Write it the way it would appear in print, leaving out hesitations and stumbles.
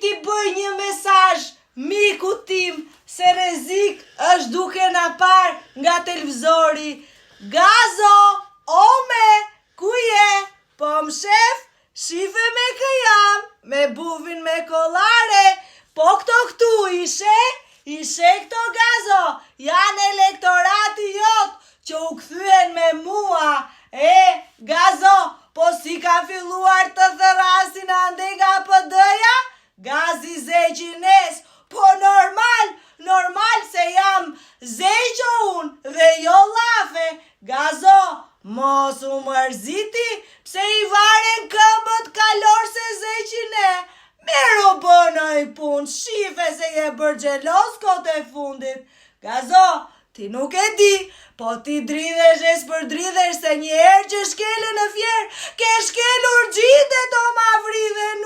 ti bëj një mesazh miku tim se rrezik është duke na par nga televizori. Gazo, ome, ku je? Po më shef, shife me kë jam, me buvin me kollare, po këtu ishe këto Gazo, janë elektorati jot që u kthyen me mua. Gazo, po si ka filluar të therasin ande nga PD-ja? Gazi zeqines, po normal se jam zeqo unë dhe jo llafe. Gazo, mos u mërziti pse i varen këmbët kalor se zeqine. Mero bënoj pun, shife se je bërë gjelos kote e fundit. Gazo, ti nuk e di, po ti dridhesh e s'për dridhesh se një herë që shkele në fjerë, ke shkelur gjitë e do ma vridhe nuk.